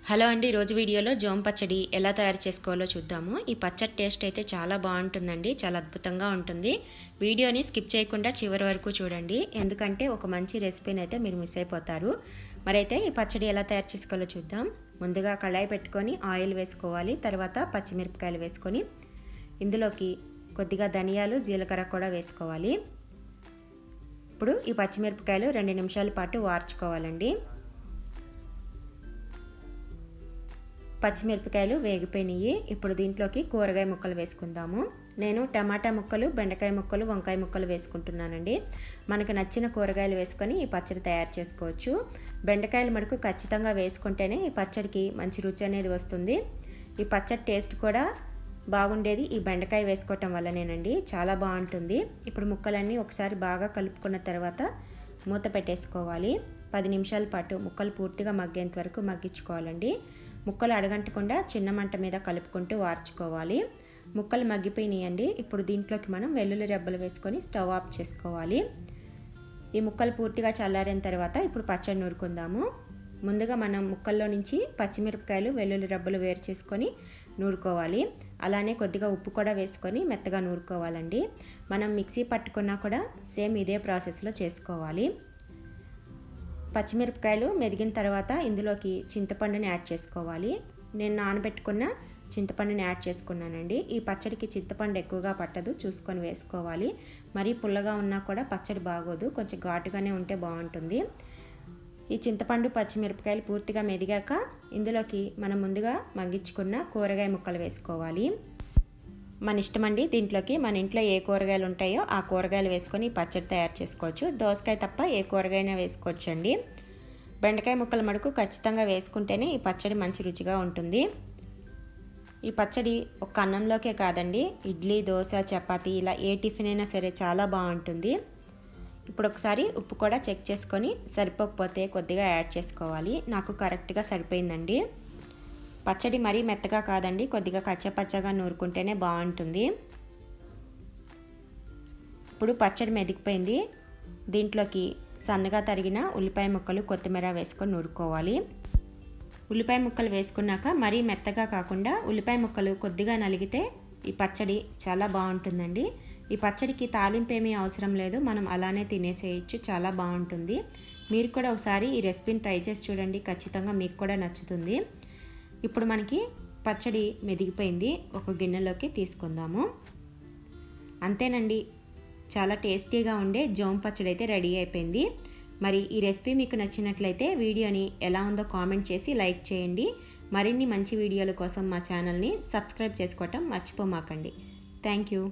Hello అండి, రోజు వీడియోలో జోమ్ పచ్చడి ఎలా తయారు చేసుకోవాలో చూద్దాము. ఈ పచ్చడి టేస్ట్ అయితే చాలా బాగుంటుందండి, చాలా అద్భుతంగా ఉంటుంది. వీడియోని స్కిప్ చేయకుండా చివరి వరకు చూడండి, ఎందుకంటే ఒక మంచి రెసిపీని అయితే మీరు మిస్ అయిపోతారు. మరైతే ఈ పచ్చడి ఎలా తయారు చేసుకోవాలో చూద్దాం. ముందుగా కళాయి పెట్టుకొని ఆయిల్ వేసుకోవాలి. తర్వాత పచ్చిమిరపకాయలు వేసుకొని ఇందులోకి కొద్దిగా ధనియాలు, జీలకర్ర కూడా వేసుకోవాలి. ఇప్పుడు ఈ పచ్చిమిరపకాయలు 2 నిమిషాల పాటు వార్చుకోవాలండి. పచ్చిమిరపకాయలు వేగిపోయినాయి. ఇప్పుడు దీంట్లోకి కూరగాయ ముక్కలు వేసుకుందాము. నేను టమాటా ముక్కలు, బెండకాయ ముక్కలు, వంకాయ ముక్కలు వేసుకుంటున్నానండి. మనకు నచ్చిన కూరగాయలు వేసుకొని ఈ పచ్చడి తయారు చేసుకోవచ్చు. బెండకాయలు మటుకు ఖచ్చితంగా వేసుకుంటేనే ఈ పచ్చడికి మంచి రుచి అనేది వస్తుంది. ఈ పచ్చడి టేస్ట్ కూడా బాగుండేది ఈ బెండకాయ వేసుకోవటం వల్లనేనండి, చాలా బాగుంటుంది. ఇప్పుడు ముక్కలన్నీ ఒకసారి బాగా కలుపుకున్న తర్వాత మూత పెట్టేసుకోవాలి. 10 నిమిషాల పాటు ముక్కలు పూర్తిగా మగ్గేంత వరకు మగ్గించుకోవాలండి. ముక్కలు అడగంటకుండా చిన్న మంట మీద కలుపుకుంటూ వార్చుకోవాలి. ముక్కలు మగ్గిపోయినాయండి. ఇప్పుడు దీంట్లోకి మనం వెల్లుల్లి రెబ్బలు వేసుకొని స్టవ్ ఆఫ్ చేసుకోవాలి. ఈ ముక్కలు పూర్తిగా చల్లారిన తర్వాత ఇప్పుడు పచ్చడి నూరుకుందాము. ముందుగా మనం ముక్కల్లో నుంచి పచ్చిమిరపకాయలు, వెల్లుల్లి రెబ్బలు వేరు చేసుకొని నూరుకోవాలి. అలానే కొద్దిగా ఉప్పు కూడా వేసుకొని మెత్తగా నూరుకోవాలండి. మనం మిక్సీ పట్టుకున్నా కూడా సేమ్ ఇదే ప్రాసెస్లో చేసుకోవాలి. పచ్చిమిరపకాయలు మెదిగిన తర్వాత ఇందులోకి చింతపండుని యాడ్ చేసుకోవాలి. నేను నానబెట్టుకున్న చింతపండుని యాడ్ చేసుకున్నానండి. ఈ పచ్చడికి చింతపండు ఎక్కువగా పట్టదు, చూసుకొని వేసుకోవాలి. మరీ పుల్లగా ఉన్నా కూడా పచ్చడి బాగోదు, కొంచెం ఘాటుగానే ఉంటే బాగుంటుంది. ఈ చింతపండు, పచ్చిమిరపకాయలు పూర్తిగా మెదిగాక ఇందులోకి మనం ముందుగా మగ్గించుకున్న కూరగాయ ముక్కలు వేసుకోవాలి. మన ఇష్టమండి, దీంట్లోకి మన ఇంట్లో ఏ కూరగాయలు ఉంటాయో ఆ కూరగాయలు వేసుకొని పచ్చడి తయారు చేసుకోవచ్చు. దోసకాయ తప్ప ఏ కూరగాయనా వేసుకోవచ్చండి. బెండకాయ ముక్కల మడుకు ఖచ్చితంగా వేసుకుంటేనే ఈ పచ్చడి మంచి రుచిగా ఉంటుంది. ఈ పచ్చడి ఒక అన్నంలోకే కాదండి, ఇడ్లీ, దోశ, చపాతీ ఇలా ఏ టిఫిన్ అయినా సరే చాలా బాగుంటుంది. ఇప్పుడు ఒకసారి ఉప్పు కూడా చెక్ చేసుకొని సరిపోకపోతే కొద్దిగా యాడ్ చేసుకోవాలి. నాకు కరెక్ట్గా సరిపోయిందండి. పచ్చడి మరీ మెత్తగా కాదండి, కొద్దిగా కచ్చపచ్చగా నూరుకుంటేనే బాగుంటుంది. ఇప్పుడు పచ్చడి మెదిగిపోయింది. దీంట్లోకి సన్నగా తరిగిన ఉల్లిపాయ ముక్కలు, కొత్తిమీర వేసుకొని నూరుకోవాలి. ఉల్లిపాయ ముక్కలు వేసుకున్నాక మరీ మెత్తగా కాకుండా ఉల్లిపాయ ముక్కలు కొద్దిగా నలిగితే ఈ పచ్చడి చాలా బాగుంటుందండి. ఈ పచ్చడికి తాలింపు ఏమీ అవసరం లేదు, మనం అలానే తినేసేయచ్చు, చాలా బాగుంటుంది. మీరు కూడా ఒకసారి ఈ రెసిపీని ట్రై చేసి చూడండి, ఖచ్చితంగా మీకు కూడా నచ్చుతుంది. ఇప్పుడు మనకి పచ్చడి మెదిగిపోయింది, ఒక గిన్నెలోకి తీసుకుందాము. అంతేనండి, చాలా టేస్టీగా ఉండే జోమ్ పచ్చడి అయితే రెడీ అయిపోయింది. మరి ఈ రెసిపీ మీకు నచ్చినట్లయితే వీడియోని ఎలా ఉందో కామెంట్ చేసి లైక్ చేయండి. మరిన్ని మంచి వీడియోల కోసం మా ఛానల్ని సబ్స్క్రైబ్ చేసుకోవటం మర్చిపోమాకండి. Thank you.